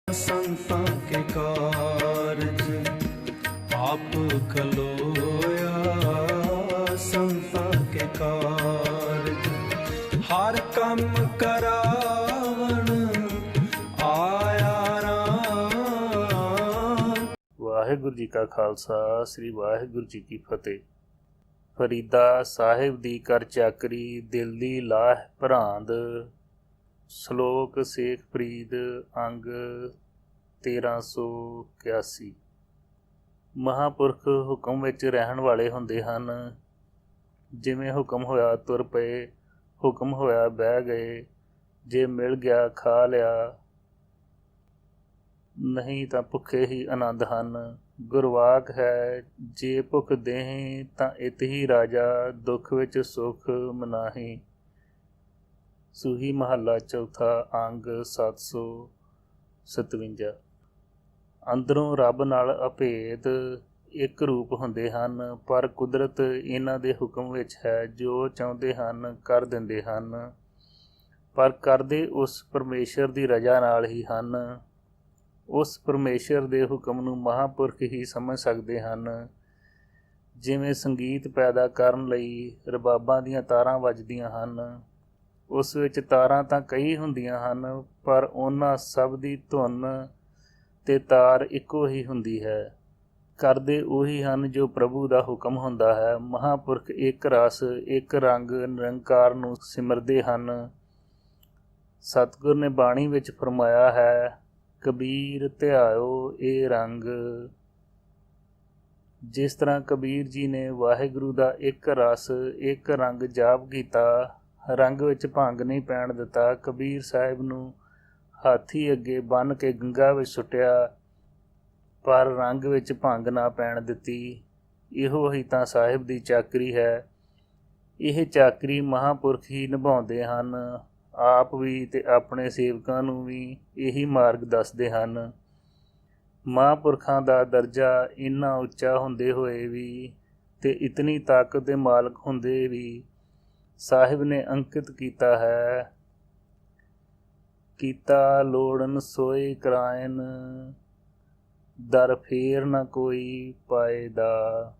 संतां के कारज आप खलोया, संतां के कारज हर कम करावण आया राम। ਵਾਹਿਗੁਰੂ ਜੀ ਕਾ ਖਾਲਸਾ, ਸ੍ਰੀ ਵਾਹਿਗੁਰੂ ਜੀ ਕੀ ਫਤਿਹ। ਫਰੀਦਾ ਸਾਹਿਬ ਦੀ ਕਰ ਚਾਕਰੀ, ਦਿਲ ਦੀ ਲਾਹ ਭਰਾਂਦ। ਸ਼ਲੋਕ ਸੇਖ ਫਰੀਦ, ਅੰਗ 1381। ਮਹਾਂਪੁਰਖ ਹੁਕਮ ਵਿੱਚ ਰਹਿਣ ਵਾਲੇ ਹੁੰਦੇ ਹਨ। ਜਿਵੇਂ ਹੁਕਮ ਹੋਇਆ ਤੁਰ ਪਏ, ਹੁਕਮ ਹੋਇਆ ਬਹਿ ਗਏ। ਜੇ ਮਿਲ ਗਿਆ ਖਾ ਲਿਆ, ਨਹੀਂ ਤਾਂ ਭੁੱਖੇ ਹੀ ਆਨੰਦ ਹਨ। ਗੁਰਵਾਕ ਹੈ, ਜੇ ਭੁੱਖ ਦੇਹੀਂ ਤਾਂ ਇਤ ਹੀ ਰਾਜਾ, ਦੁੱਖ ਵਿੱਚ ਸੁਖ ਮਨਾਹੀ। ਸੂਹੀ ਮਹੱਲਾ ਚੌਥਾ, ਅੰਗ 757। ਅੰਦਰੋਂ ਰੱਬ ਨਾਲ ਅਭੇਦ ਇੱਕ ਰੂਪ ਹੁੰਦੇ ਹਨ, ਪਰ ਕੁਦਰਤ ਇਹਨਾਂ ਦੇ ਹੁਕਮ ਵਿੱਚ ਹੈ। ਜੋ ਚਾਹੁੰਦੇ ਹਨ ਕਰ ਦਿੰਦੇ ਹਨ, ਪਰ ਕਰਦੇ ਉਸ ਪਰਮੇਸ਼ਰ ਦੀ ਰਜ਼ਾ ਨਾਲ ਹੀ ਹਨ। ਉਸ ਪਰਮੇਸ਼ਰ ਦੇ ਹੁਕਮ ਨੂੰ ਮਹਾਂਪੁਰਖ ਹੀ ਸਮਝ ਸਕਦੇ ਹਨ। ਜਿਵੇਂ ਸੰਗੀਤ ਪੈਦਾ ਕਰਨ ਲਈ ਰਬਾਬਾਂ ਦੀਆਂ ਤਾਰਾਂ ਵੱਜਦੀਆਂ ਹਨ, ਉਸ ਵਿੱਚ ਤਾਰਾਂ ਤਾਂ ਕਈ ਹੁੰਦੀਆਂ ਹਨ, ਪਰ ਉਹਨਾਂ ਸਭ ਦੀ ਧੁਨ ਤੇ ਤਾਰ ਇੱਕੋ ਹੀ ਹੁੰਦੀ ਹੈ। ਕਰਦੇ ਉਹੀ ਹਨ ਜੋ ਪ੍ਰਭੂ ਦਾ ਹੁਕਮ ਹੁੰਦਾ ਹੈ। ਮਹਾਂਪੁਰਖ ਇੱਕ ਰਸ, ਇੱਕ ਰੰਗ ਨਿਰੰਕਾਰ ਨੂੰ ਸਿਮਰਦੇ ਹਨ। ਸਤਿਗੁਰ ਨੇ ਬਾਣੀ ਵਿੱਚ ਫਰਮਾਇਆ ਹੈ, ਕਬੀਰ ਧਿਆਇਓ ਇਹ ਰੰਗ। ਜਿਸ ਤਰ੍ਹਾਂ ਕਬੀਰ ਜੀ ਨੇ ਵਾਹਿਗੁਰੂ ਦਾ ਇੱਕ ਰਸ, ਇੱਕ ਰੰਗ ਜਾਪ ਕੀਤਾ, ਰੰਗ ਵਿੱਚ ਭੰਗ ਨਹੀਂ ਪੈਣ ਦਿੱਤਾ। ਕਬੀਰ ਸਾਹਿਬ ਨੂੰ ਹਾਥੀ ਅੱਗੇ ਬੰਨ੍ਹ ਕੇ ਗੰਗਾ ਵਿੱਚ ਸੁੱਟਿਆ, ਪਰ ਰੰਗ ਵਿੱਚ ਭੰਗ ਨਾ ਪੈਣ ਦਿੱਤੀ। ਇਹੋ ਹੀ ਤਾਂ ਸਾਹਿਬ ਦੀ ਚਾਕਰੀ ਹੈ। ਇਹ ਚਾਕਰੀ ਮਹਾਂਪੁਰਖ ਹੀ ਨਿਭਾਉਂਦੇ ਹਨ। ਆਪ ਵੀ ਤੇ ਆਪਣੇ ਸੇਵਕਾਂ ਨੂੰ ਵੀ ਇਹੀ ਮਾਰਗ ਦੱਸਦੇ ਹਨ। ਮਹਾਂਪੁਰਖਾਂ ਦਾ ਦਰਜਾ ਇੰਨਾ ਉੱਚਾ ਹੁੰਦੇ ਹੋਏ ਵੀ ਤੇ ਇਤਨੀ ਤਾਕਤ ਦੇ ਮਾਲਕ ਹੁੰਦੇ ਵੀ ਸਾਹਿਬ ਨੇ ਅੰਕਿਤ ਕੀਤਾ ਹੈ, ਕੀਤਾ ਲੋੜਨ ਸੋਈ ਕਰਾਇਨ, ਦਰ ਫੇਰ ਨਾ ਕੋਈ ਪਾਏਦਾ।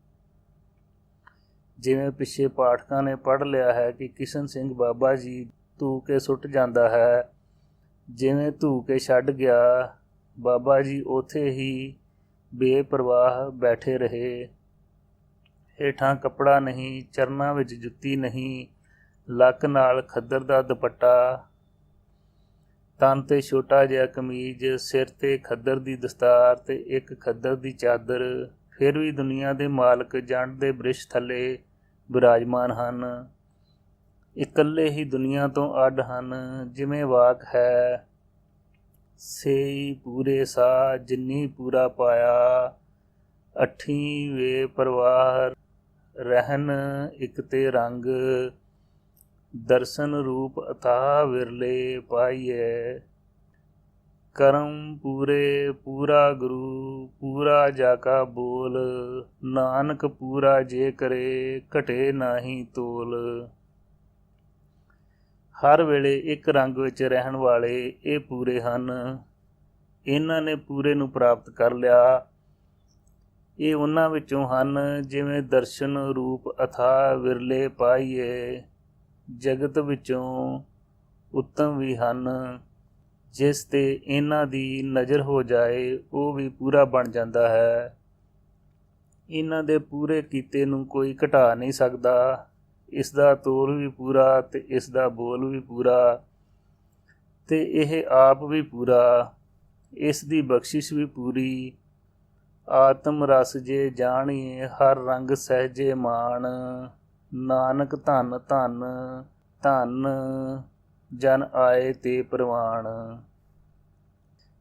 ਜਿਵੇਂ ਪਿੱਛੇ ਪਾਠਕਾਂ ਨੇ ਪੜ੍ਹ ਲਿਆ ਹੈ ਕਿ ਕਿਸ਼ਨ ਸਿੰਘ ਬਾਬਾ ਜੀ ਧੂ ਕੇ ਸੁੱਟ ਜਾਂਦਾ ਹੈ। ਜਿਵੇਂ ਧੂ ਕੇ ਛੱਡ ਗਿਆ, ਬਾਬਾ ਜੀ ਉੱਥੇ ਹੀ ਬੇਪਰਵਾਹ ਬੈਠੇ ਰਹੇ। ਹੇਠਾਂ ਕੱਪੜਾ ਨਹੀਂ, ਚਰਨਾਂ ਵਿੱਚ ਜੁੱਤੀ ਨਹੀਂ, ਲੱਕ ਨਾਲ ਖੱਦਰ ਦਾ ਦੁਪੱਟਾ, ਤਨ 'ਤੇ ਛੋਟਾ ਜਿਹਾ ਕਮੀਜ਼, ਸਿਰ 'ਤੇ ਖੱਦਰ ਦੀ ਦਸਤਾਰ ਤੇ ਇੱਕ ਖੱਦਰ ਦੀ ਚਾਦਰ। ਫਿਰ ਵੀ ਦੁਨੀਆ ਦੇ ਮਾਲਕ ਜੰਡ ਦੇ ਬ੍ਰਿਸ਼ ਥੱਲੇ ਬਿਰਾਜਮਾਨ ਹਨ। ਇਕੱਲੇ ਹੀ ਦੁਨੀਆ ਤੋਂ ਅੱਡ ਹਨ। ਜਿਵੇਂ ਵਾਕ ਹੈ, ਸੇਈ ਪੂਰੇ ਸਾਹ ਜਿੰਨੀ ਪੂਰਾ ਪਾਇਆ, ਅੱਠੀਂ ਵੇ ਪਰਵਾਹ ਰਹਿਨ ਇੱਕ ਤੇ ਰੰਗ, ਦਰਸ਼ਨ ਰੂਪ ਅਥਾਹ ਵਿਰਲੇ ਪਾਈਏ। ਕਰਮ ਪੂਰੇ ਪੂਰਾ ਗੁਰੂ, ਪੂਰਾ ਜਾ ਕਾ ਬੋਲ, ਨਾਨਕ ਪੂਰਾ ਜੇ ਕਰੇ ਘਟੇ ਨਾਹੀ ਤੋਲ। ਹਰ ਵੇਲੇ ਇੱਕ ਰੰਗ ਵਿੱਚ ਰਹਿਣ ਵਾਲੇ ਇਹ ਪੂਰੇ ਹਨ। ਇਹਨਾਂ ਨੇ ਪੂਰੇ ਨੂੰ ਪ੍ਰਾਪਤ ਕਰ ਲਿਆ। ਇਹ ਉਹਨਾਂ ਵਿੱਚੋਂ ਹਨ ਜਿਵੇਂ ਦਰਸ਼ਨ ਰੂਪ ਅਥਾਹ ਵਿਰਲੇ ਪਾਈਏ। ਜਗਤ ਵਿੱਚੋਂ ਉੱਤਮ ਵੀ ਹਨ। ਜਿਸ 'ਤੇ ਇਹਨਾਂ ਦੀ ਨਜ਼ਰ ਹੋ ਜਾਏ ਉਹ ਵੀ ਪੂਰਾ ਬਣ ਜਾਂਦਾ ਹੈ। ਇਹਨਾਂ ਦੇ ਪੂਰੇ ਕੀਤੇ ਨੂੰ ਕੋਈ ਘਟਾ ਨਹੀਂ ਸਕਦਾ। ਇਸ ਦਾ ਤੋਲ ਵੀ ਪੂਰਾ ਤੇ ਇਸ ਦਾ ਬੋਲ ਵੀ ਪੂਰਾ, ਤੇ ਇਹ ਆਪ ਵੀ ਪੂਰਾ। ਇਸ ਦੀ ਬਖਸ਼ਿਸ਼ ਵੀ ਪੂਰੀ। ਆਤਮ ਰਸ ਜੇ ਜਾਣੀਏ, ਹਰ ਰੰਗ ਸਹਿਜੇ ਮਾਣ, ਨਾਨਕ ਧੰਨ ਧੰਨ ਧੰਨ ਜਨ ਆਏ ਤੇ ਪ੍ਰਵਾਨ।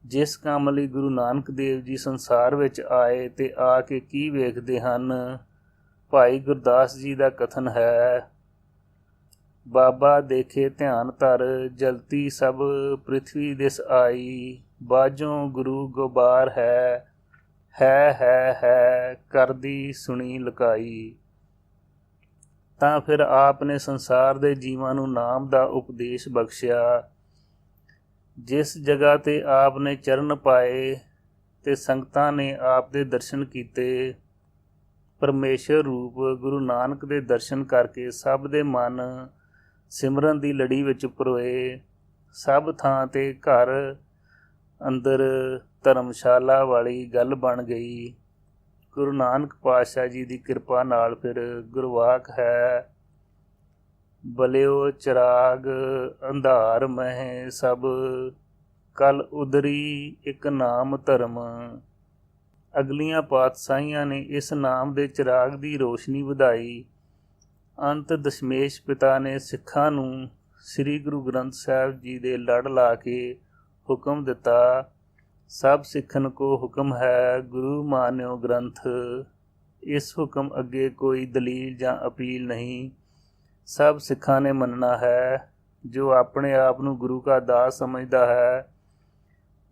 ਜਿਸ ਕੰਮ ਲਈ ਗੁਰੂ ਨਾਨਕ ਦੇਵ ਜੀ ਸੰਸਾਰ ਵਿੱਚ ਆਏ ਤੇ ਆ ਕੇ ਕੀ ਵੇਖਦੇ ਹਨ। ਭਾਈ ਗੁਰਦਾਸ ਜੀ ਦਾ ਕਥਨ ਹੈ, ਬਾਬਾ ਦੇਖੇ ਧਿਆਨ ਧਰ, ਜਲਤੀ ਸਭ ਪ੍ਰਿਥਵੀ ਦਿਸ ਆਈ, ਬਾਝੋਂ ਗੁਰੂ ਗੋਬਾਰ ਹੈ ਕਰਦੀ ਸੁਣੀ ਲੁਕਾਈ। ਤਾਂ ਫਿਰ ਆਪ ਨੇ ਸੰਸਾਰ ਦੇ ਜੀਵਾਂ ਨੂੰ ਨਾਮ ਦਾ ਉਪਦੇਸ਼ ਬਖਸ਼ਿਆ। ਜਿਸ ਜਗ੍ਹਾ ਤੇ ਆਪ ਨੇ ਚਰਨ ਪਾਏ ਤੇ ਸੰਗਤਾਂ ਨੇ ਆਪ ਦੇ ਦਰਸ਼ਨ ਕੀਤੇ, ਪਰਮੇਸ਼ਰ ਰੂਪ ਗੁਰੂ ਨਾਨਕ ਦੇ ਦਰਸ਼ਨ ਕਰਕੇ ਸਭ ਦੇ ਮਨ ਸਿਮਰਨ ਦੀ ਲੜੀ ਵਿੱਚ ਪਰੋਏ। ਸਭ ਥਾਂ ਤੇ ਘਰ ਅੰਦਰ ਧਰਮਸ਼ਾਲਾ ਵਾਲੀ ਗੱਲ ਬਣ ਗਈ। ਗੁਰੂ ਨਾਨਕ ਪਾਤਸ਼ਾਹ ਜੀ ਦੀ ਕਿਰਪਾ ਨਾਲ ਫਿਰ ਗੁਰਵਾਕ ਹੈ, ਬਲਿਓ ਚਿਰਾਗ ਅੰਧਾਰ ਮਹਿ ਸਭ, ਕਲ ਉਦਰੀ ਇੱਕ ਨਾਮ ਧਰਮ। ਅਗਲੀਆਂ ਪਾਤਸ਼ਾਹੀਆਂ ਨੇ ਇਸ ਨਾਮ ਦੇ ਚਿਰਾਗ ਦੀ ਰੋਸ਼ਨੀ ਵਧਾਈ। ਅੰਤ ਦਸ਼ਮੇਸ਼ ਪਿਤਾ ਨੇ ਸਿੱਖਾਂ ਨੂੰ ਸ੍ਰੀ ਗੁਰੂ ਗ੍ਰੰਥ ਸਾਹਿਬ ਜੀ ਦੇ ਲੜ ਲਾ ਕੇ ਹੁਕਮ ਦਿੱਤਾ, ਸਭ ਸਿੱਖਨ ਕੋ ਹੁਕਮ ਹੈ ਗੁਰੂ ਮਾਨਿਓ ਗ੍ਰੰਥ। ਇਸ ਹੁਕਮ ਅੱਗੇ ਕੋਈ ਦਲੀਲ ਜਾਂ ਅਪੀਲ ਨਹੀਂ, ਸਭ ਸਿੱਖਾਂ ਨੇ ਮੰਨਣਾ ਹੈ। ਜੋ ਆਪਣੇ ਆਪ ਨੂੰ ਗੁਰੂ ਕਾ ਦਾਸ ਸਮਝਦਾ ਹੈ,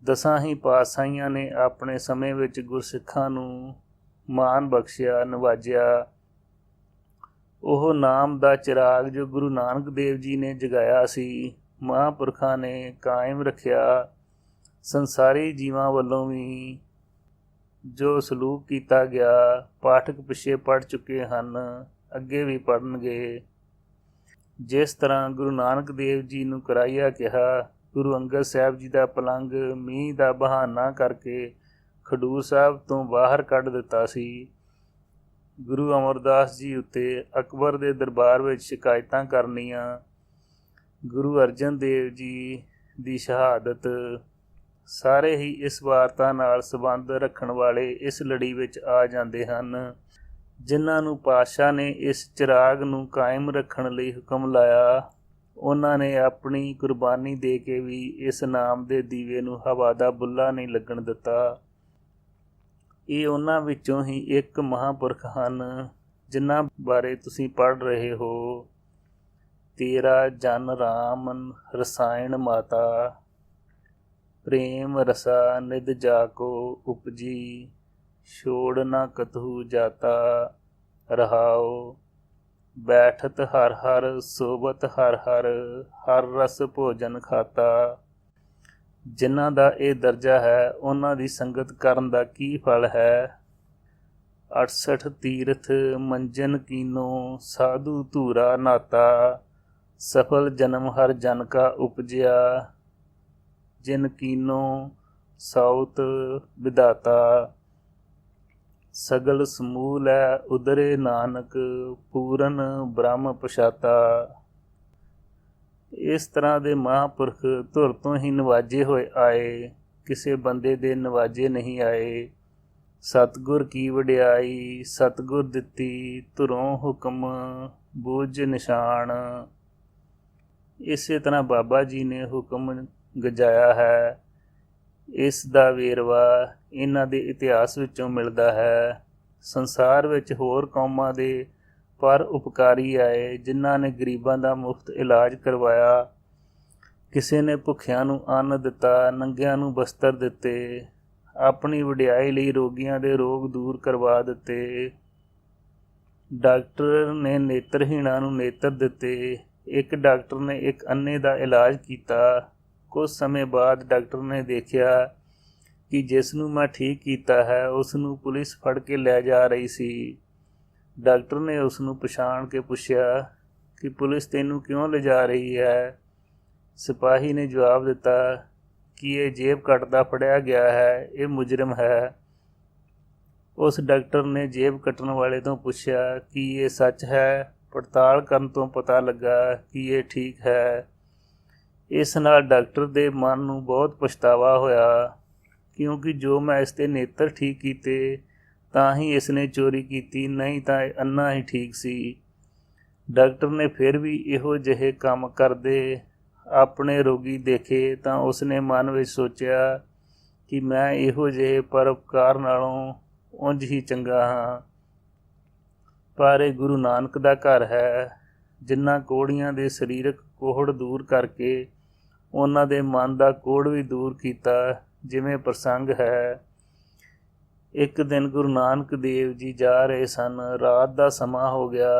ਦਸਾਂ ਹੀ ਪਾਤਸ਼ਾਹੀਆਂ ਨੇ ਆਪਣੇ ਸਮੇਂ ਵਿੱਚ ਗੁਰਸਿੱਖਾਂ ਨੂੰ ਮਾਣ ਬਖਸ਼ਿਆ, ਨਵਾਜਿਆ। ਉਹ ਨਾਮ ਦਾ ਚਿਰਾਗ ਜੋ ਗੁਰੂ ਨਾਨਕ ਦੇਵ ਜੀ ਨੇ ਜਗਾਇਆ ਸੀ, ਮਹਾਂਪੁਰਖਾਂ ਨੇ ਕਾਇਮ ਰੱਖਿਆ। ਸੰਸਾਰੀ ਜੀਵਾਂ ਵੱਲੋਂ ਵੀ ਜੋ ਸਲੂਕ ਕੀਤਾ ਗਿਆ, ਪਾਠਕ ਪਿੱਛੇ ਪੜ੍ਹ ਚੁੱਕੇ ਹਨ, ਅੱਗੇ ਵੀ ਪੜ੍ਹਨਗੇ। ਜਿਸ ਤਰ੍ਹਾਂ ਗੁਰੂ ਨਾਨਕ ਦੇਵ ਜੀ ਨੂੰ ਕਰਾਈਆ ਕਿਹਾ, ਗੁਰੂ ਅੰਗਦ ਸਾਹਿਬ ਜੀ ਦਾ ਪਲੰਗ ਮੀਂਹ ਦਾ ਬਹਾਨਾ ਕਰਕੇ ਖਡੂਰ ਸਾਹਿਬ ਤੋਂ ਬਾਹਰ ਕੱਢ ਦਿੱਤਾ ਸੀ। ਗੁਰੂ ਅਮਰਦਾਸ ਜੀ ਉੱਤੇ ਅਕਬਰ ਦੇ ਦਰਬਾਰ ਵਿੱਚ ਸ਼ਿਕਾਇਤਾਂ ਕਰਨੀਆਂ, ਗੁਰੂ ਅਰਜਨ ਦੇਵ ਜੀ ਦੀ ਸ਼ਹਾਦਤ, ਸਾਰੇ ਹੀ ਇਸ ਵਾਰਤਾ ਨਾਲ ਸੰਬੰਧ ਰੱਖਣ ਵਾਲੇ ਇਸ ਲੜੀ ਵਿੱਚ ਆ ਜਾਂਦੇ ਹਨ। ਜਿਨ੍ਹਾਂ ਨੂੰ ਪਾਤਸ਼ਾਹ ਨੇ ਇਸ ਚਿਰਾਗ ਨੂੰ ਕਾਇਮ ਰੱਖਣ ਲਈ ਹੁਕਮ ਲਾਇਆ, ਉਹਨਾਂ ਨੇ ਆਪਣੀ ਕੁਰਬਾਨੀ ਦੇ ਕੇ ਵੀ ਇਸ ਨਾਮ ਦੇ ਦੀਵੇ ਨੂੰ ਹਵਾ ਦਾ ਬੁੱਲਾ ਨਹੀਂ ਲੱਗਣ ਦਿੱਤਾ। ਇਹ ਉਹਨਾਂ ਵਿੱਚੋਂ ਹੀ ਇੱਕ ਮਹਾਂਪੁਰਖ ਹਨ ਜਿਨ੍ਹਾਂ ਬਾਰੇ ਤੁਸੀਂ ਪੜ੍ਹ ਰਹੇ ਹੋ। ਤੇਰਾ ਜਨ ਰਾਮ ਰਸਾਇਣ ਮਾਤਾ, ਪ੍ਰੇਮ ਰਸਾ ਨਿਧ ਜਾ ਕੋ ਉਪਜੀ, ਛੋੜ ਨਾ ਕਤਹੂ ਜਾਤਾ ਰਹਾਓ। ਬੈਠਤ ਹਰ ਹਰ ਸੋਬਤ ਹਰ ਹਰ, ਹਰ ਰਸ ਭੋਜਨ ਖਾਤਾ। ਜਿਨ੍ਹਾਂ ਦਾ ਇਹ ਦਰਜਾ ਹੈ, ਉਹਨਾਂ ਦੀ ਸੰਗਤ ਕਰਨ ਦਾ ਕੀ ਫਲ ਹੈ। 68 ਤੀਰਥ ਮੰਜਨ ਕੀਨੋ, ਸਾਧੂ ਧੂਰਾ ਨਾਤਾ। ਸਫਲ ਜਨਮ ਹਰ ਜਨ ਕਾ ਉਪਜਿਆ, ਜਿਨ ਕੀਨੋ ਸਾਉਤ ਵਿਦਾਤਾ। ਸਗਲ ਸਮੂਲ ਹੈ ਉਦਰੇ ਨਾਨਕ, ਪੂਰਨ ਬ੍ਰਹਮ ਪਛਾਤਾ। ਇਸ ਤਰ੍ਹਾਂ ਦੇ ਮਹਾਂਪੁਰਖ ਧੁਰ ਤੋਂ ਹੀ ਨਵਾਜੇ ਹੋਏ ਆਏ, ਕਿਸੇ ਬੰਦੇ ਦੇ ਨਵਾਜੇ ਨਹੀਂ ਆਏ। ਸਤਿਗੁਰ ਕੀ ਵਡਿਆਈ ਸਤਿਗੁਰ ਦਿੱਤੀ, ਧੁਰੋਂ ਹੁਕਮ ਬੂਝ ਨਿਸ਼ਾਨ। ਇਸੇ ਤਰ੍ਹਾਂ ਬਾਬਾ ਜੀ ਨੇ ਹੁਕਮ ਗਜਾਇਆ ਹੈ। ਇਸ ਦਾ ਵੇਰਵਾ ਇਹਨਾਂ ਦੇ ਇਤਿਹਾਸ ਵਿੱਚੋਂ ਮਿਲਦਾ ਹੈ। ਸੰਸਾਰ ਵਿੱਚ ਹੋਰ ਕੌਮਾਂ ਦੇ ਪਰ ਉਪਕਾਰੀ ਆਏ, ਜਿਨ੍ਹਾਂ ਨੇ ਗਰੀਬਾਂ ਦਾ ਮੁਫਤ ਇਲਾਜ ਕਰਵਾਇਆ। ਕਿਸੇ ਨੇ ਭੁੱਖਿਆਂ ਨੂੰ ਅੰਨ ਦਿੱਤਾ, ਨੰਗਿਆਂ ਨੂੰ ਬਸਤਰ ਦਿੱਤੇ, ਆਪਣੀ ਵਡਿਆਈ ਲਈ ਰੋਗੀਆਂ ਦੇ ਰੋਗ ਦੂਰ ਕਰਵਾ ਦਿੱਤੇ। ਡਾਕਟਰ ਨੇ ਨੇਤਰਹੀਣਾਂ ਨੂੰ ਨੇਤਰ ਦਿੱਤੇ। ਇੱਕ ਡਾਕਟਰ ਨੇ ਇੱਕ ਅੰਨੇ ਦਾ ਇਲਾਜ ਕੀਤਾ। ਕੁਝ ਸਮੇਂ ਬਾਅਦ ਡਾਕਟਰ ਨੇ ਦੇਖਿਆ ਕਿ ਜਿਸ ਨੂੰ ਮੈਂ ਠੀਕ ਕੀਤਾ ਹੈ, ਉਸ ਨੂੰ ਪੁਲਿਸ ਫੜ ਕੇ ਲੈ ਜਾ ਰਹੀ ਸੀ। ਡਾਕਟਰ ਨੇ ਉਸ ਨੂੰ ਪਛਾਣ ਕੇ ਪੁੱਛਿਆ ਕਿ ਪੁਲਿਸ ਤੈਨੂੰ ਕਿਉਂ ਲਿਜਾ ਰਹੀ ਹੈ। ਸਿਪਾਹੀ ਨੇ ਜਵਾਬ ਦਿੱਤਾ ਕਿ ਇਹ ਜੇਬ ਕੱਟਦਾ ਫੜਿਆ ਗਿਆ ਹੈ, ਇਹ ਮੁਜਰਮ ਹੈ। ਉਸ ਡਾਕਟਰ ਨੇ ਜੇਬ ਕੱਟਣ ਵਾਲੇ ਤੋਂ ਪੁੱਛਿਆ ਕਿ ਇਹ ਸੱਚ ਹੈ। ਪੜਤਾਲ ਕਰਨ ਤੋਂ ਪਤਾ ਲੱਗਾ ਕਿ ਇਹ ਠੀਕ ਹੈ। ਇਸ ਨਾਲ ਡਾਕਟਰ ਦੇ ਮਨ ਨੂੰ ਬਹੁਤ ਪਛਤਾਵਾ ਹੋਇਆ, ਕਿਉਂਕਿ ਜੋ ਮੈਂ ਇਸ ਦੇ ਨੇਤਰ ਠੀਕ ਕੀਤੇ ਤਾਂ ਹੀ ਇਸ ਨੇ ਚੋਰੀ ਕੀਤੀ, ਨਹੀਂ ਤਾਂ ਇਹ ਅੰਨਾ ਹੀ ਠੀਕ ਸੀ। ਡਾਕਟਰ ਨੇ ਫਿਰ ਵੀ ਇਹੋ ਜਿਹੇ ਕੰਮ ਕਰਦੇ ਆਪਣੇ ਰੋਗੀ ਦੇਖੇ ਤਾਂ ਉਸਨੇ ਮਨ ਵਿੱਚ ਸੋਚਿਆ ਕਿ ਮੈਂ ਇਹੋ ਜਿਹੇ ਪਰਉਪਕਾਰ ਨਾਲੋਂ ਉਂਝ ਹੀ ਚੰਗਾ ਹਾਂ। ਪਰ ਇਹ ਗੁਰੂ ਨਾਨਕ ਦਾ ਘਰ ਹੈ, ਜਿਨ੍ਹਾਂ ਕੋੜੀਆਂ ਦੇ ਸਰੀਰਕ ਕੋਹੜ ਦੂਰ ਕਰਕੇ ਉਹਨਾਂ ਦੇ ਮਨ ਦਾ ਕੋੜ ਵੀ ਦੂਰ ਕੀਤਾ। ਜਿਵੇਂ ਪ੍ਰਸੰਗ ਹੈ, ਇੱਕ ਦਿਨ ਗੁਰੂ ਨਾਨਕ ਦੇਵ ਜੀ ਜਾ ਰਹੇ ਸਨ। ਰਾਤ ਦਾ ਸਮਾਂ ਹੋ ਗਿਆ।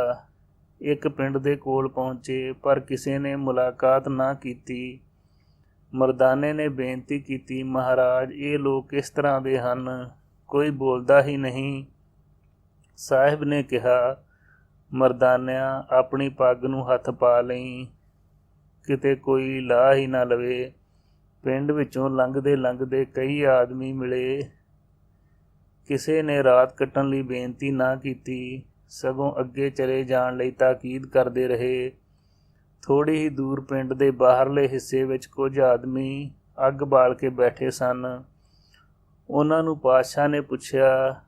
ਇੱਕ ਪਿੰਡ ਦੇ ਕੋਲ ਪਹੁੰਚੇ, ਪਰ ਕਿਸੇ ਨੇ ਮੁਲਾਕਾਤ ਨਾ ਕੀਤੀ। ਮਰਦਾਨੇ ਨੇ ਬੇਨਤੀ ਕੀਤੀ, ਮਹਾਰਾਜ ਇਹ ਲੋਕ ਕਿਸ ਤਰ੍ਹਾਂ ਦੇ ਹਨ, ਕੋਈ ਬੋਲਦਾ ਹੀ ਨਹੀਂ। ਸਾਹਿਬ ਨੇ ਕਿਹਾ, ਮਰਦਾਨਿਆਂ ਆਪਣੀ ਪੱਗ ਨੂੰ ਹੱਥ ਪਾ ਲਈ, ਕਿਤੇ ਕੋਈ ਲਾਹ ਹੀ ਨਾ ਲਵੇ। ਪਿੰਡ ਵਿੱਚੋਂ ਲੰਘਦੇ ਕਈ ਆਦਮੀ ਮਿਲੇ। ਕਿਸੇ ਨੇ ਰਾਤ ਕੱਟਣ ਲਈ ਬੇਨਤੀ ਨਾ ਕੀਤੀ, ਸਗੋਂ ਅੱਗੇ ਚਲੇ ਜਾਣ ਲਈ ਤਾਕੀਦ ਕਰਦੇ ਰਹੇ। ਥੋੜ੍ਹੀ ਹੀ ਦੂਰ ਪਿੰਡ ਦੇ ਬਾਹਰਲੇ ਹਿੱਸੇ ਵਿੱਚ ਕੁਝ ਆਦਮੀ ਅੱਗ ਬਾਲ ਕੇ ਬੈਠੇ ਸਨ। ਉਹਨਾਂ ਨੂੰ ਪਾਤਸ਼ਾਹ ਨੇ ਪੁੱਛਿਆ,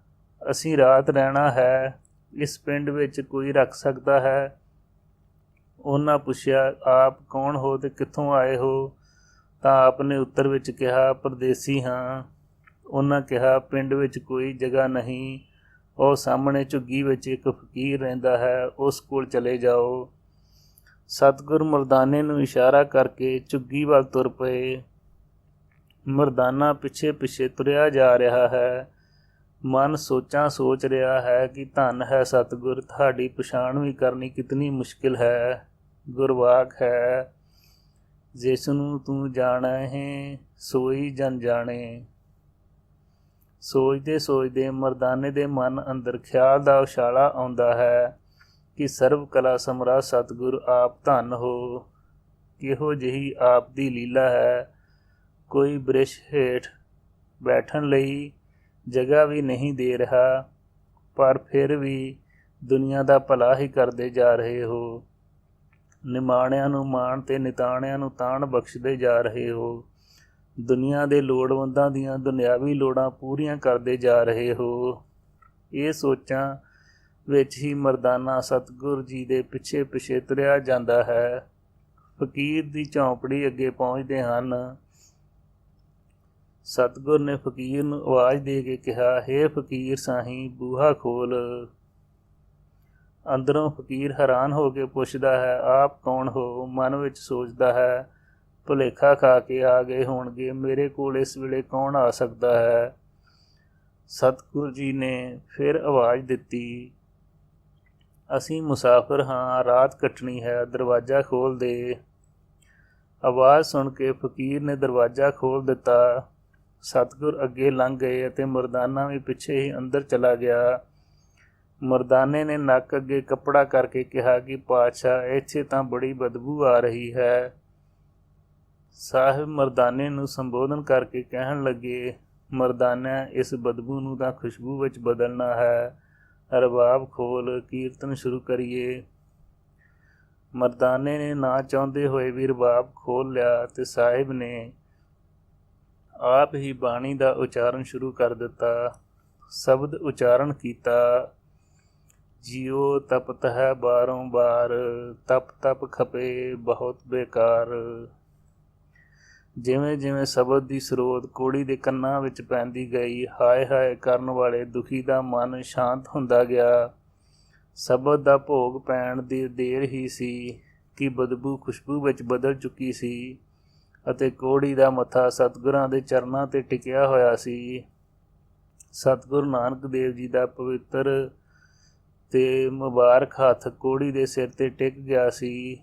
ਅਸੀਂ ਰਾਤ ਰਹਿਣਾ ਹੈ, ਇਸ ਪਿੰਡ ਵਿੱਚ ਕੋਈ ਰੱਖ ਸਕਦਾ ਹੈ? ਉਹਨਾਂ ਪੁੱਛਿਆ, ਆਪ ਕੌਣ ਹੋ ਤੇ ਕਿੱਥੋਂ ਆਏ ਹੋ? ਤਾਂ ਆਪ ਨੇ ਉੱਤਰ ਵਿੱਚ ਕਿਹਾ, ਪਰਦੇਸੀ ਹਾਂ। ਉਹਨਾਂ ਕਿਹਾ, ਪਿੰਡ ਵਿੱਚ ਕੋਈ ਜਗ੍ਹਾ ਨਹੀਂ, ਉਹ ਸਾਹਮਣੇ ਝੁੱਗੀ ਵਿੱਚ ਇੱਕ ਫਕੀਰ ਰਹਿੰਦਾ ਹੈ, ਉਸ ਕੋਲ ਚਲੇ ਜਾਓ। ਸਤਿਗੁਰ ਮਰਦਾਨੇ ਨੂੰ ਇਸ਼ਾਰਾ ਕਰਕੇ ਝੁੱਗੀ ਵੱਲ ਤੁਰ ਪਏ। ਮਰਦਾਨਾ ਪਿੱਛੇ ਤੁਰਿਆ ਜਾ ਰਿਹਾ ਹੈ। ਮਨ ਸੋਚਾਂ ਸੋਚ ਰਿਹਾ ਹੈ ਕਿ ਧੰਨ ਹੈ ਸਤਿਗੁਰ, ਤੁਹਾਡੀ ਪਛਾਣ ਵੀ ਕਰਨੀ ਕਿਤਨੀ ਮੁਸ਼ਕਿਲ ਹੈ। ਗੁਰਵਾਕ ਹੈ, ਜਿਸ ਨੂੰ ਤੂੰ ਜਾਣੈ ਹੈ ਸੋਈ ਜਨ ਜਾਣੇ। ਸੋਚਦੇ ਮਰਦਾਨੇ ਦੇ ਮਨ ਅੰਦਰ ਖਿਆਲ ਦਾ ਉਛਾਲਾ ਆਉਂਦਾ ਹੈ ਕਿ ਸਰਬ ਕਲਾ ਸਮਰਾ ਸਤਿਗੁਰ ਆਪ ਧੰਨ ਹੋ। ਕਿਹੋ ਜਿਹੀ ਆਪ ਦੀ ਲੀਲਾ ਹੈ, ਕੋਈ ਬ੍ਰਿਛ ਹੇਠ ਬੈਠਣ ਲਈ ਜਗ੍ਹਾ ਵੀ ਨਹੀਂ ਦੇ ਰਿਹਾ, ਪਰ ਫਿਰ ਵੀ ਦੁਨੀਆ ਦਾ ਭਲਾ ਹੀ ਕਰਦੇ ਜਾ ਰਹੇ ਹੋ। ਨਿਮਾਣਿਆਂ ਨੂੰ ਮਾਣ ਤੇ ਨਿਤਾਣਿਆਂ ਨੂੰ ਤਾਣ ਬਖਸ਼ਦੇ ਜਾ ਰਹੇ ਹੋ। ਦੁਨੀਆ ਦੇ ਲੋੜਵੰਦਾਂ ਦੀਆਂ ਦੁਨਿਆਵੀ ਲੋੜਾਂ ਪੂਰੀਆਂ ਕਰਦੇ ਜਾ ਰਹੇ ਹੋ। ਇਹ ਸੋਚਾਂ ਵਿੱਚ ਹੀ ਮਰਦਾਨਾ ਸਤਿਗੁਰ ਜੀ ਦੇ ਪਿੱਛੇ ਤੁਰਿਆ ਜਾਂਦਾ ਹੈ। ਫਕੀਰ ਦੀ ਝੌਂਪੜੀ ਅੱਗੇ ਪਹੁੰਚਦੇ ਹਨ। ਸਤਿਗੁਰ ਨੇ ਫਕੀਰ ਨੂੰ ਆਵਾਜ਼ ਦੇ ਕੇ ਕਿਹਾ, ਹੇ ਫਕੀਰ ਸਾਈਂ, ਬੂਹਾ ਖੋਲ। ਅੰਦਰੋਂ ਫਕੀਰ ਹੈਰਾਨ ਹੋ ਕੇ ਪੁੱਛਦਾ ਹੈ, ਆਪ ਕੌਣ ਹੋ? ਮਨ ਵਿੱਚ ਸੋਚਦਾ ਹੈ, ਭੁਲੇਖਾ ਖਾ ਕੇ ਆ ਗਏ ਹੋਣਗੇ, ਮੇਰੇ ਕੋਲ ਇਸ ਵੇਲੇ ਕੌਣ ਆ ਸਕਦਾ ਹੈ? ਸਤਿਗੁਰ ਜੀ ਨੇ ਫਿਰ ਆਵਾਜ਼ ਦਿੱਤੀ, ਅਸੀਂ ਮੁਸਾਫਿਰ ਹਾਂ, ਰਾਤ ਕੱਟਣੀ ਹੈ, ਦਰਵਾਜ਼ਾ ਖੋਲ੍ਹ ਦੇ। ਆਵਾਜ਼ ਸੁਣ ਕੇ ਫਕੀਰ ਨੇ ਦਰਵਾਜ਼ਾ ਖੋਲ੍ਹ ਦਿੱਤਾ। ਸਤਿਗੁਰ ਅੱਗੇ ਲੰਘ ਗਏ ਅਤੇ ਮਰਦਾਨਾ ਵੀ ਪਿੱਛੇ ਹੀ ਅੰਦਰ ਚਲਾ ਗਿਆ। ਮਰਦਾਨੇ ਨੇ ਨੱਕ ਅੱਗੇ ਕੱਪੜਾ ਕਰਕੇ ਕਿਹਾ ਕਿ ਪਾਤਸ਼ਾਹ, ਇੱਥੇ ਤਾਂ ਬੜੀ ਬਦਬੂ ਆ ਰਹੀ ਹੈ। ਸਾਹਿਬ ਮਰਦਾਨੇ ਨੂੰ ਸੰਬੋਧਨ ਕਰਕੇ ਕਹਿਣ ਲੱਗੇ, ਮਰਦਾਨਾ, ਇਸ ਬਦਬੂ ਨੂੰ ਤਾਂ ਖੁਸ਼ਬੂ ਵਿੱਚ ਬਦਲਣਾ ਹੈ। ਰਬਾਬ ਖੋਲ, ਕੀਰਤਨ ਸ਼ੁਰੂ ਕਰੀਏ। ਮਰਦਾਨੇ ਨੇ ਨਾ ਚਾਹੁੰਦੇ ਹੋਏ ਵੀ ਰਬਾਬ ਖੋਲ੍ਹ ਲਿਆ ਤੇ ਸਾਹਿਬ ਨੇ ਆਪ ਹੀ ਬਾਣੀ ਦਾ ਉਚਾਰਨ ਸ਼ੁਰੂ ਕਰ ਦਿੱਤਾ। ਸ਼ਬਦ ਉਚਾਰਨ ਕੀਤਾ, ਜਿਉ ਤਪਤ ਹੈ ਬਾਰੰਬਾਰ, ਤਪ ਖਪੇ ਬਹੁਤ ਬੇਕਾਰ। ਜਿਵੇਂ ਸ਼ਬਦ ਦੀ ਸਰੋਤ ਕੋੜੀ ਦੇ ਕੰਨਾਂ ਵਿੱਚ ਪੈਂਦੀ ਗਈ, ਹਾਏ ਕਰਨ ਵਾਲੇ ਦੁਖੀ ਦਾ ਮਨ ਸ਼ਾਂਤ ਹੁੰਦਾ ਗਿਆ। ਸ਼ਬਦ ਦਾ ਭੋਗ ਪੈਣ ਦੀ ਦੇਰ ਹੀ ਸੀ ਕਿ ਬਦਬੂ ਖੁਸ਼ਬੂ ਵਿੱਚ ਬਦਲ ਚੁੱਕੀ ਸੀ ਅਤੇ ਕੋੜੀ ਦਾ ਮੱਥਾ ਸਤਿਗੁਰਾਂ ਦੇ ਚਰਨਾਂ 'ਤੇ ਟਿਕਿਆ ਹੋਇਆ ਸੀ। ਸਤਿਗੁਰੂ ਨਾਨਕ ਦੇਵ ਜੀ ਦਾ ਪਵਿੱਤਰ ਤੇ ਮੁਬਾਰਕ ਹੱਥ ਕੋੜੀ ਦੇ ਸਿਰ 'ਤੇ ਟਿਕ ਗਿਆ ਸੀ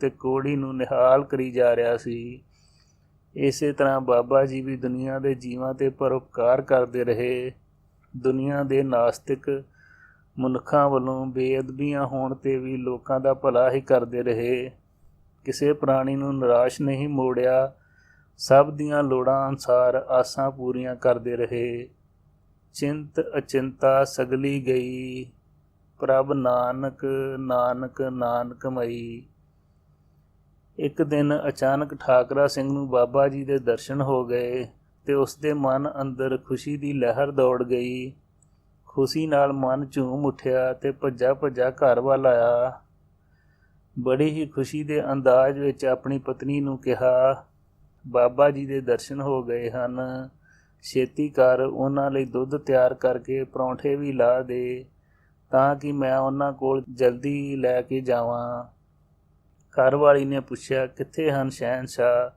ਤੇ ਕੋੜੀ ਨੂੰ ਨਿਹਾਲ ਕਰੀ ਜਾ ਰਿਹਾ ਸੀ। ਇਸੇ ਤਰ੍ਹਾਂ ਬਾਬਾ ਜੀ ਵੀ ਦੁਨੀਆ ਦੇ ਜੀਵਾਂ 'ਤੇ ਪਰਉਪਕਾਰ ਕਰਦੇ ਰਹੇ। ਦੁਨੀਆ ਦੇ ਨਾਸਤਿਕ ਮਨੁੱਖਾਂ ਵੱਲੋਂ ਬੇਅਦਬੀਆਂ ਹੋਣ 'ਤੇ ਵੀ ਲੋਕਾਂ ਦਾ ਭਲਾ ਹੀ ਕਰਦੇ ਰਹੇ। ਕਿਸੇ ਪ੍ਰਾਣੀ ਨੂੰ ਨਿਰਾਸ਼ ਨਹੀਂ ਮੋੜਿਆ, ਸਭ ਦੀਆਂ ਲੋੜਾਂ ਅਨੁਸਾਰ ਆਸਾਂ ਪੂਰੀਆਂ ਕਰਦੇ ਰਹੇ। ਚਿੰਤ ਅਚਿੰਤਾ ਸਗਲੀ ਗਈ, ਪ੍ਰਭ ਨਾਨਕ ਨਾਨਕ ਨਾਨਕਮਈ। ਇੱਕ ਦਿਨ ਅਚਾਨਕ ਠਾਕਰਾ ਸਿੰਘ ਨੂੰ ਬਾਬਾ ਜੀ ਦੇ ਦਰਸ਼ਨ ਹੋ ਗਏ ਤੇ ਉਸਦੇ ਮਨ ਅੰਦਰ ਖੁਸ਼ੀ ਦੀ ਲਹਿਰ ਦੌੜ ਗਈ। ਖੁਸ਼ੀ ਨਾਲ ਮਨ ਝੂਮ ਉੱਠਿਆ ਤੇ ਭੱਜਾ ਘਰ ਵੱਲ ਆਇਆ। ਬੜੀ ਹੀ ਖੁਸ਼ੀ ਦੇ ਅੰਦਾਜ਼ ਵਿੱਚ ਆਪਣੀ ਪਤਨੀ ਨੂੰ ਕਿਹਾ, ਬਾਬਾ ਜੀ ਦੇ ਦਰਸ਼ਨ ਹੋ ਗਏ ਹਨ, ਛੇਤੀ ਕਰ, ਉਹਨਾਂ ਲਈ ਦੁੱਧ ਤਿਆਰ ਕਰਕੇ ਪਰੌਂਠੇ ਵੀ ਲਾ ਦੇ ਤਾਂ ਕਿ ਮੈਂ ਉਹਨਾਂ ਕੋਲ ਜਲਦੀ ਲੈ ਕੇ ਜਾਵਾਂ। ਘਰ ਵਾਲੀ ਨੇ ਪੁੱਛਿਆ, ਕਿੱਥੇ ਹਨ ਸ਼ਹਿਨਸ਼ਾਹ?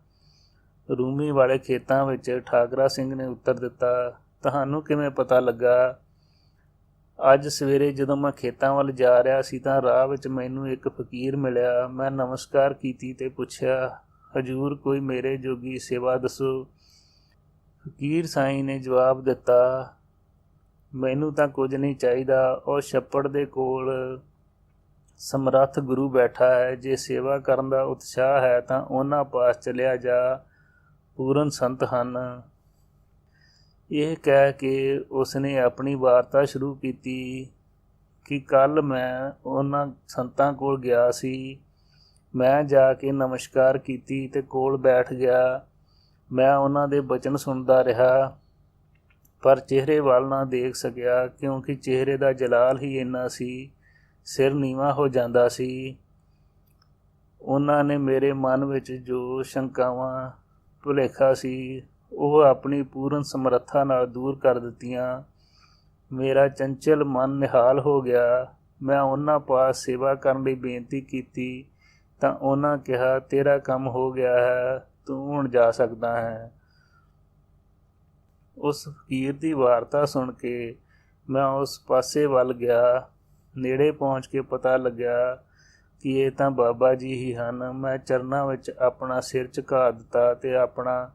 ਰੂਮੀ ਵਾਲੇ ਖੇਤਾਂ ਵਿੱਚ। ਠਾਕਰਾ ਸਿੰਘ ਨੇ ਉੱਤਰ ਦਿੱਤਾ, ਤੁਹਾਨੂੰ ਕਿਵੇਂ ਪਤਾ ਲੱਗਾ? ਅੱਜ ਸਵੇਰੇ ਜਦੋਂ ਮੈਂ ਖੇਤਾਂ ਵੱਲ ਜਾ ਰਿਹਾ ਸੀ ਤਾਂ ਰਾਹ ਵਿੱਚ ਮੈਨੂੰ ਇੱਕ ਫਕੀਰ ਮਿਲਿਆ। ਮੈਂ ਨਮਸਕਾਰ ਕੀਤੀ ਤੇ ਪੁੱਛਿਆ, ਹਜੂਰ ਕੋਈ ਮੇਰੇ ਜੋਗੀ ਸੇਵਾ ਦੱਸੋ। ਫਕੀਰ ਸਾਈਂ ਨੇ ਜਵਾਬ ਦਿੱਤਾ, ਮੈਨੂੰ ਤਾਂ ਕੁਝ ਨਹੀਂ ਚਾਹੀਦਾ। ਉਹ ਛੱਪੜ ਦੇ ਕੋਲ ਸਮਰੱਥ ਗੁਰੂ ਬੈਠਾ ਹੈ, ਜੇ ਸੇਵਾ ਕਰਨ ਦਾ ਉਤਸ਼ਾਹ ਹੈ ਤਾਂ ਉਹਨਾਂ ਪਾਸ ਚਲਿਆ ਜਾ, ਪੂਰਨ ਸੰਤ ਹਨ। ਇਹ ਕਹਿ ਕੇ ਉਸਨੇ ਆਪਣੀ ਵਾਰਤਾ ਸ਼ੁਰੂ ਕੀਤੀ ਕਿ ਕੱਲ੍ਹ ਮੈਂ ਉਹਨਾਂ ਸੰਤਾਂ ਕੋਲ ਗਿਆ ਸੀ। ਮੈਂ ਜਾ ਕੇ ਨਮਸਕਾਰ ਕੀਤੀ ਤੇ ਕੋਲ ਬੈਠ ਗਿਆ। ਮੈਂ ਉਹਨਾਂ ਦੇ ਬਚਨ ਸੁਣਦਾ ਰਿਹਾ, ਪਰ ਚਿਹਰੇ ਵੱਲ ਨਾ ਦੇਖ ਸਕਿਆ, ਕਿਉਂਕਿ ਚਿਹਰੇ ਦਾ ਜਲਾਲ ਹੀ ਇੰਨਾ ਸੀ, ਸਿਰ ਨੀਵਾਂ ਹੋ ਜਾਂਦਾ ਸੀ। ਉਹਨਾਂ ਨੇ ਮੇਰੇ ਮਨ ਵਿੱਚ ਜੋ ਸ਼ੰਕਾਵਾਂ ਭੁਲੇਖਾ ਸੀ, ਉਹ ਆਪਣੀ ਪੂਰਨ ਸਮਰੱਥਾ ਨਾਲ ਦੂਰ ਕਰ ਦਿੱਤੀਆਂ। ਮੇਰਾ ਚੰਚਲ ਮਨ ਨਿਹਾਲ ਹੋ ਗਿਆ। ਮੈਂ ਉਹਨਾਂ ਪਾਸ ਸੇਵਾ ਕਰਨ ਲਈ ਬੇਨਤੀ ਕੀਤੀ ਤਾਂ ਉਹਨਾਂ ਕਿਹਾ, ਤੇਰਾ ਕੰਮ ਹੋ ਗਿਆ ਹੈ, ਤੂੰ ਹੁਣ ਜਾ ਸਕਦਾ ਹੈ। ਉਸ ਫਕੀਰ ਦੀ ਵਾਰਤਾ ਸੁਣ ਕੇ ਮੈਂ ਉਸ ਪਾਸੇ ਵੱਲ ਗਿਆ। ਨੇੜੇ ਪਹੁੰਚ ਕੇ ਪਤਾ ਲੱਗਿਆ ਕਿ ਇਹ ਤਾਂ ਬਾਬਾ ਜੀ ਹੀ ਹਨ। ਮੈਂ ਚਰਨਾਂ ਵਿੱਚ ਆਪਣਾ ਸਿਰ ਝੁਕਾ ਦਿੱਤਾ ਤੇ ਆਪਣਾ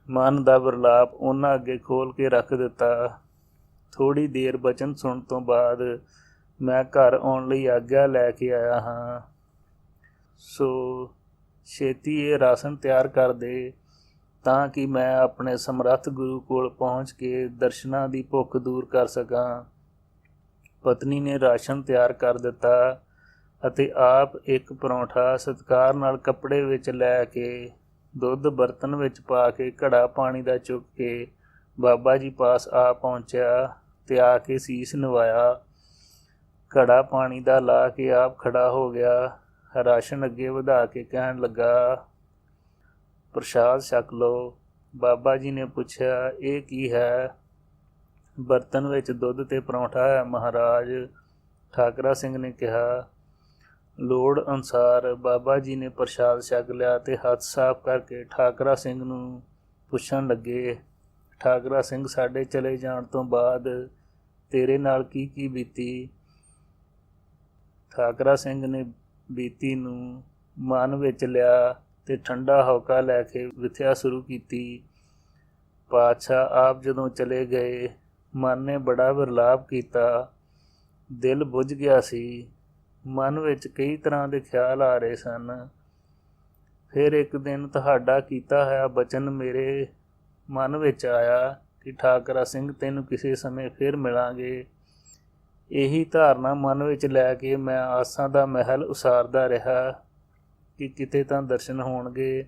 ਮਨ ਦਾ ਵਿਰਲਾਪ ਉਹਨਾਂ ਅੱਗੇ ਖੋਲ੍ਹ ਕੇ ਰੱਖ ਦਿੱਤਾ। ਥੋੜ੍ਹੀ ਦੇਰ ਬਚਨ ਸੁਣਨ ਤੋਂ ਬਾਅਦ ਮੈਂ ਘਰ ਆਉਣ ਲਈ ਆਗਿਆ ਲੈ ਕੇ ਆਇਆ ਹਾਂ। ਸੋ ਛੇਤੀ ਇਹ ਰਾਸ਼ਨ ਤਿਆਰ ਕਰ ਦੇ ਤਾਂ ਕਿ ਮੈਂ ਆਪਣੇ ਸਮਰੱਥ ਗੁਰੂ ਕੋਲ ਪਹੁੰਚ ਕੇ ਦਰਸ਼ਨਾਂ ਦੀ ਭੁੱਖ ਦੂਰ ਕਰ ਸਕਾਂ। ਪਤਨੀ ਨੇ ਰਾਸ਼ਨ ਤਿਆਰ ਕਰ ਦਿੱਤਾ ਅਤੇ ਆਪ ਇੱਕ ਪਰੌਂਠਾ ਸਤਿਕਾਰ ਨਾਲ ਕੱਪੜੇ ਵਿੱਚ ਲੈ ਕੇ, ਦੁੱਧ ਬਰਤਨ ਵਿੱਚ ਪਾ ਕੇ, ਘੜਾ ਪਾਣੀ ਦਾ ਚੁੱਕ ਕੇ ਬਾਬਾ ਜੀ ਪਾਸ ਆ ਪਹੁੰਚਿਆ ਤੇ ਆ ਕੇ ਸੀਸ ਨਿਵਾਇਆ। ਘੜਾ ਪਾਣੀ ਦਾ ਲਾ ਕੇ ਆਪ ਖੜਾ ਹੋ ਗਿਆ। ਰਾਸ਼ਨ ਅੱਗੇ ਵਧਾ ਕੇ ਕਹਿਣ ਲੱਗਾ, ਪ੍ਰਸ਼ਾਦ ਛਕ ਲਓ। ਬਾਬਾ ਜੀ ਨੇ ਪੁੱਛਿਆ, ਇਹ ਕੀ ਹੈ? ਬਰਤਨ ਵਿੱਚ ਦੁੱਧ ਤੇ ਪਰੌਂਠਾ ਹੈ ਮਹਾਰਾਜ। ਠਾਕਰਾ ਸਿੰਘ ਨੇ ਕਿਹਾ। ਲੋੜ ਅਨੁਸਾਰ ਬਾਬਾ ਜੀ ਨੇ ਪ੍ਰਸ਼ਾਦ ਛਕ ਲਿਆ ਤੇ ਹੱਥ ਸਾਫ਼ ਕਰਕੇ ਠਾਕਰਾ ਸਿੰਘ ਨੂੰ ਪੁੱਛਣ ਲੱਗੇ, ਠਾਕਰਾ ਸਿੰਘ, ਸਾਡੇ ਚਲੇ ਜਾਣ ਤੋਂ ਬਾਅਦ ਤੇਰੇ ਨਾਲ ਕੀ ਕੀ ਬੀਤੀ? ਠਾਕਰਾ ਸਿੰਘ ਨੇ ਬੀਤੀ ਨੂੰ ਮਨ ਵਿੱਚ ਲਿਆ ਤੇ ਠੰਡਾ ਹੌਕਾ ਲੈ ਕੇ ਵਿਥਿਆ ਸ਼ੁਰੂ ਕੀਤੀ। ਪਾਤਸ਼ਾਹ ਆਪ ਜਦੋਂ ਚਲੇ ਗਏ, ਮਨ ਨੇ ਬੜਾ ਵਿਰਲਾਪ ਕੀਤਾ। ਦਿਲ ਬੁੱਝ ਗਿਆ ਸੀ। ਮਨ ਵਿੱਚ ਕਈ ਤਰ੍ਹਾਂ ਦੇ ਖਿਆਲ ਆ ਰਹੇ ਸਨ। ਫਿਰ ਇੱਕ ਦਿਨ ਤੁਹਾਡਾ ਕੀਤਾ ਹੋਇਆ ਬਚਨ ਮੇਰੇ ਮਨ ਵਿੱਚ ਆਇਆ ਕਿ ਠਾਕਰਾ ਸਿੰਘ, ਤੈਨੂੰ ਕਿਸੇ ਸਮੇਂ ਫਿਰ ਮਿਲਾਂਗੇ। ਇਹੀ ਧਾਰਨਾ ਮਨ ਵਿੱਚ ਲੈ ਕੇ ਮੈਂ ਆਸਾਂ ਦਾ ਮਹਿਲ ਉਸਾਰਦਾ ਰਿਹਾ ਕਿ ਕਿਤੇ ਤਾਂ ਦਰਸ਼ਨ ਹੋਣਗੇ।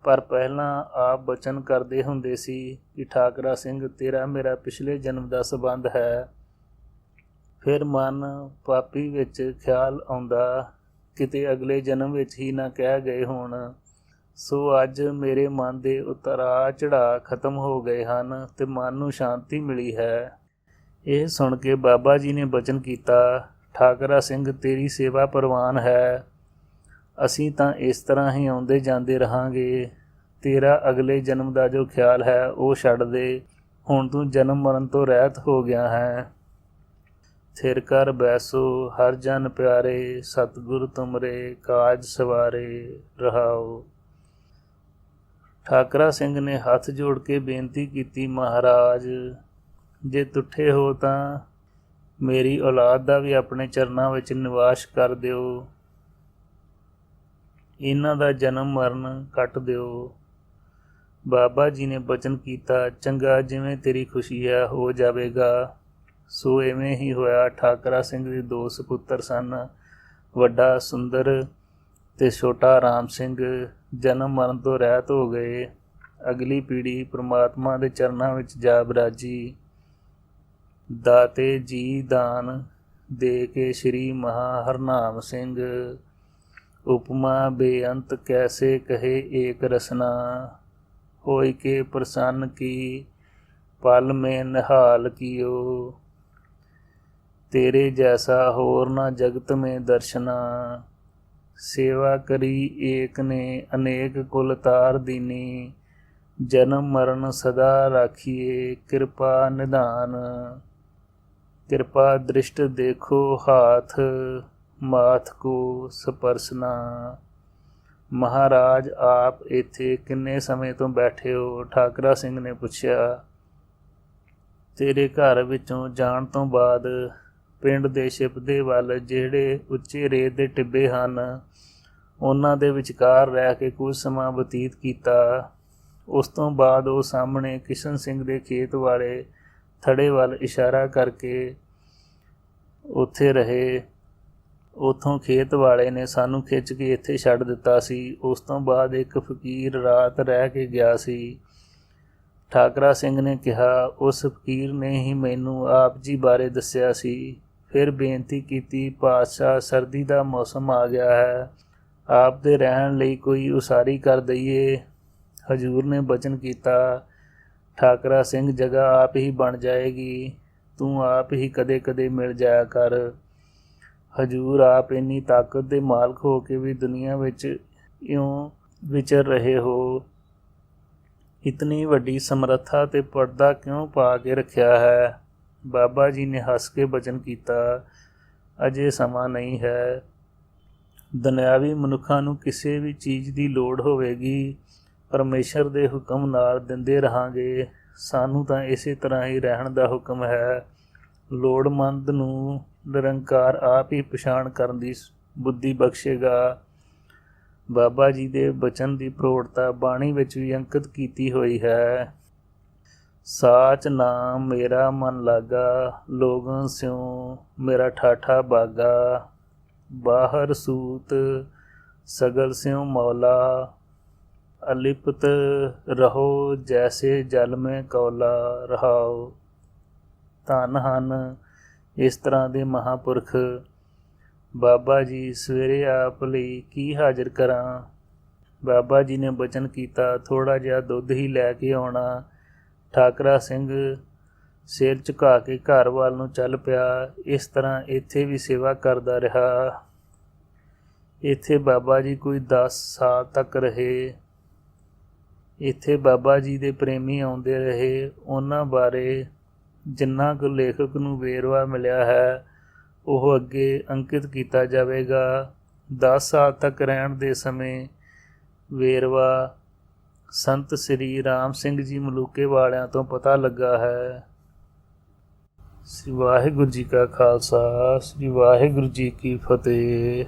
ਪਰ ਪਹਿਲਾਂ ਆਪ ਬਚਨ ਕਰਦੇ ਹੁੰਦੇ ਸੀ ਕਿ ਠਾਕਰਾ ਸਿੰਘ, ਤੇਰਾ ਮੇਰਾ ਪਿਛਲੇ ਜਨਮ ਦਾ ਸੰਬੰਧ ਹੈ। ਫਿਰ ਮਨ ਪਾਪੀ ਵਿੱਚ ਖਿਆਲ ਆਉਂਦਾ, ਕਿਤੇ ਅਗਲੇ ਜਨਮ ਵਿੱਚ ਹੀ ਨਾ ਕਹਿ ਗਏ ਹੋਣ। ਸੋ ਅੱਜ ਮੇਰੇ ਮਨ ਦੇ ਉਤਰਾਅ ਚੜ੍ਹਾਅ ਖਤਮ ਹੋ ਗਏ ਹਨ ਤੇ ਮਨ ਨੂੰ ਸ਼ਾਂਤੀ ਮਿਲੀ ਹੈ। ਇਹ ਸੁਣ ਕੇ ਬਾਬਾ ਜੀ ਨੇ ਬਚਨ ਕੀਤਾ, ਠਾਕਰਾ ਸਿੰਘ, ਤੇਰੀ ਸੇਵਾ ਪ੍ਰਵਾਨ ਹੈ। ਅਸੀਂ ਤਾਂ ਇਸ ਤਰ੍ਹਾਂ ਹੀ ਆਉਂਦੇ ਜਾਂਦੇ ਰਹਾਂਗੇ। ਤੇਰਾ ਅਗਲੇ ਜਨਮ ਦਾ ਜੋ ਖਿਆਲ ਹੈ ਉਹ ਛੱਡ ਦੇ। ਹੁਣ ਤੂੰ ਜਨਮ ਮਰਨ ਤੋਂ ਰਹਿਤ ਹੋ ਗਿਆ ਹੈ। ਥਿਰ ਕਰ ਬੈਸੋ ਹਰ ਜਨ ਪਿਆਰੇ, ਸਤਿਗੁਰ ਤੁਮਰੇ ਕਾਜ ਸਵਾਰੇ ਰਹਾਓ। ਠਾਕਰਾ ਸਿੰਘ ਨੇ ਹੱਥ ਜੋੜ ਕੇ ਬੇਨਤੀ ਕੀਤੀ, ਮਹਾਰਾਜ, ਜੇ ਤੁੱਠੇ ਹੋ ਤਾਂ ਮੇਰੀ ਔਲਾਦ ਦਾ ਵੀ ਆਪਣੇ ਚਰਨਾਂ ਵਿੱਚ ਨਿਵਾਸ ਕਰ ਦਿਓ। ਇਹਨਾਂ ਦਾ ਜਨਮ ਮਰਨ ਕੱਟ ਦਿਓ। ਬਾਬਾ ਜੀ ਨੇ ਬਚਨ ਕੀਤਾ, ਚੰਗਾ, ਜਿਵੇਂ ਤੇਰੀ ਖੁਸ਼ੀ ਹੈ ਹੋ ਜਾਵੇਗਾ। ਸੋ ਇਵੇਂ ਹੀ ਹੋਇਆ। ਠਾਕਰਾ ਸਿੰਘ ਦੇ 2 ਸਪੁੱਤਰ ਸਨ, ਵੱਡਾ ਸੁੰਦਰ ਤੇ ਛੋਟਾ ਰਾਮ ਸਿੰਘ। ਜਨਮ ਮਰਨ ਤੋਂ ਰਹਿਤ ਹੋ ਗਏ। ਅਗਲੀ ਪੀੜ੍ਹੀ ਪ੍ਰਮਾਤਮਾ ਦੇ ਚਰਨਾਂ ਵਿੱਚ ਜਾ ਬਿਰਾਜੀ। ਦਾਤੇ ਜੀ ਦਾਨ ਦੇ ਕੇ ਸ਼੍ਰੀ ਮਹਾ ਹਰਨਾਮ ਸਿੰਘ, ਉਪਮਾ ਬੇਅੰਤ ਕੈਸੇ ਕਹੇ ਏਕ ਰਸਨਾ, ਹੋਇ ਕੇ ਪ੍ਰਸੰਨ ਕੀ ਪਲ में ਨਿਹਾਲ ਕੀਓ। तेरे जैसा होर न जगत में दर्शना, सेवा करी एक ने अनेक कुल तार दीनी, जन्म मरण सदा राखिए कृपा निधान। कृपा दृष्ट देखो हाथ माथ को स्पर्शना, ਮਹਾਰਾਜ ਆਪ ਇੱਥੇ ਕਿੰਨੇ ਸਮੇਂ ਤੋਂ ਬੈਠੇ ਹੋ? ਠਾਕਰਾ ਸਿੰਘ ਨੇ ਪੁੱਛਿਆ। ਤੇਰੇ ਘਰ ਵਿੱਚੋਂ ਜਾਣ ਤੋਂ ਬਾਅਦ ਪਿੰਡ ਦੇ ਛਿਪਦੇ ਵੱਲ ਜਿਹੜੇ ਉੱਚੇ ਰੇਤ ਦੇ ਟਿੱਬੇ ਹਨ, ਉਹਨਾਂ ਦੇ ਵਿਚਕਾਰ ਰਹਿ ਕੇ ਕੁਝ ਸਮਾਂ ਬਤੀਤ ਕੀਤਾ। ਉਸ ਤੋਂ ਬਾਅਦ ਉਹ ਸਾਹਮਣੇ ਕਿਸ਼ਨ ਸਿੰਘ ਦੇ ਖੇਤ ਵਾਲੇ ਥੜੇ ਵੱਲ ਇਸ਼ਾਰਾ ਕਰਕੇ ਉੱਥੇ ਰਹੇ। ਉੱਥੋਂ ਖੇਤ ਵਾਲੇ ਨੇ ਸਾਨੂੰ ਖਿੱਚ ਕੇ ਇੱਥੇ ਛੱਡ ਦਿੱਤਾ ਸੀ। ਉਸ ਤੋਂ ਬਾਅਦ ਇੱਕ ਫਕੀਰ ਰਾਤ ਰਹਿ ਕੇ ਗਿਆ ਸੀ। ਠਾਕਰਾ ਸਿੰਘ ਨੇ ਕਿਹਾ, ਉਸ ਫਕੀਰ ਨੇ ਹੀ ਮੈਨੂੰ ਆਪ ਜੀ ਬਾਰੇ ਦੱਸਿਆ ਸੀ। ਫਿਰ ਬੇਨਤੀ ਕੀਤੀ, ਪਾਤਸ਼ਾਹ ਸਰਦੀ ਦਾ ਮੌਸਮ ਆ ਗਿਆ ਹੈ, ਆਪ ਦੇ ਰਹਿਣ ਲਈ ਕੋਈ ਉਸਾਰੀ ਕਰ ਦਈਏ। ਹਜ਼ੂਰ ਨੇ ਬਚਨ ਕੀਤਾ, ਠਾਕਰਾ ਸਿੰਘ ਜਗ੍ਹਾ ਆਪ ਹੀ ਬਣ ਜਾਏਗੀ, ਤੂੰ ਆਪ ਹੀ ਕਦੇ ਕਦੇ ਮਿਲ ਜਾਇਆ ਕਰ। ਹਜ਼ੂਰ ਆਪ ਇੰਨੀ ਤਾਕਤ ਦੇ ਮਾਲਕ ਹੋ ਕੇ ਵੀ ਦੁਨੀਆ ਵਿੱਚ ਇਉਂ ਵਿਚਰ ਰਹੇ ਹੋ, ਇਤਨੀ ਵੱਡੀ ਸਮਰੱਥਾ ਤੇ ਪਰਦਾ ਕਿਉਂ ਪਾ ਕੇ ਰੱਖਿਆ ਹੈ? ਬਾਬਾ ਜੀ ਨੇ ਹੱਸ ਕੇ ਬਚਨ ਕੀਤਾ, ਅਜੇ ਸਮਾਂ ਨਹੀਂ ਹੈ। ਦੁਨਿਆਵੀ ਮਨੁੱਖਾਂ ਨੂੰ ਕਿਸੇ ਵੀ ਚੀਜ਼ ਦੀ ਲੋੜ ਹੋਵੇਗੀ, ਪਰਮੇਸ਼ਰ ਦੇ ਹੁਕਮ ਨਾਲ ਦਿੰਦੇ ਰਹਾਂਗੇ। ਸਾਨੂੰ ਤਾਂ ਇਸੇ ਤਰ੍ਹਾਂ ਹੀ ਰਹਿਣ ਦਾ ਹੁਕਮ ਹੈ। ਲੋੜਮੰਦ ਨੂੰ ਨਿਰੰਕਾਰ ਆਪ ਹੀ ਪਛਾਣ ਕਰਨ ਦੀ ਬੁੱਧੀ ਬਖਸ਼ੇਗਾ। ਬਾਬਾ ਜੀ ਦੇ ਬਚਨ ਦੀ ਪ੍ਰੋੜਤਾ ਬਾਣੀ ਵਿੱਚ ਵੀ ਅੰਕਿਤ ਕੀਤੀ ਹੋਈ ਹੈ। ਸਾਚ ਨਾਮ ਮੇਰਾ ਮਨ ਲਾਗਾ, ਲੋਗਨ ਸਿਉ ਮੇਰਾ ਠਾਠਾ ਬਾਗਾ, ਬਾਹਰ ਸੂਤ ਸਗਲ ਸਿਉ ਮੌਲਾ, ਅਲਿਪਤ ਰਹੋ ਜੈਸੇ ਜਲ ਮੈਂ ਕੌਲਾ ਰਹਾਓ। ਧੰਨ ਹਨ ਇਸ ਤਰ੍ਹਾਂ ਦੇ ਮਹਾਂਪੁਰਖ। ਬਾਬਾ ਜੀ ਸਵੇਰੇ ਆਪ ਲਈ ਕੀ ਹਾਜ਼ਰ ਕਰਾਂ? ਬਾਬਾ ਜੀ ਨੇ ਬਚਨ ਕੀਤਾ, ਥੋੜ੍ਹਾ ਜਿਹਾ ਦੁੱਧ ਹੀ ਲੈ ਕੇ ਆਉਣਾ। ਠਾਕਰਾ ਸਿੰਘ ਸਿਰ ਝੁਕਾ ਕੇ ਘਰ ਵੱਲ ਨੂੰ ਚੱਲ ਪਿਆ। ਇਸ ਤਰ੍ਹਾਂ ਇੱਥੇ ਵੀ ਸੇਵਾ ਕਰਦਾ ਰਿਹਾ। ਇੱਥੇ ਬਾਬਾ ਜੀ ਕੋਈ 10 ਸਾਲ ਤੱਕ ਰਹੇ। ਇੱਥੇ ਬਾਬਾ ਜੀ ਦੇ ਪ੍ਰੇਮੀ ਆਉਂਦੇ ਰਹੇ। ਉਹਨਾਂ ਬਾਰੇ ਜਿੰਨਾ ਕੁ ਲੇਖਕ ਨੂੰ ਵੇਰਵਾ ਮਿਲਿਆ ਹੈ ਉਹ ਅੱਗੇ ਅੰਕਿਤ ਕੀਤਾ ਜਾਵੇਗਾ। 10 ਸਾਲ ਤੱਕ ਰਹਿਣ ਦੇ ਸਮੇਂ ਵੇਰਵਾ ਸੰਤ ਸ੍ਰੀ ਰਾਮ ਸਿੰਘ ਜੀ ਮਲੂਕੇ ਵਾਲਿਆਂ ਤੋਂ ਪਤਾ ਲੱਗਾ ਹੈ। ਸ੍ਰੀ ਵਾਹਿਗੁਰੂ ਜੀ ਕਾ ਖਾਲਸਾ, ਸ੍ਰੀ ਵਾਹਿਗੁਰੂ ਜੀ ਕੀ ਫਤਿਹ।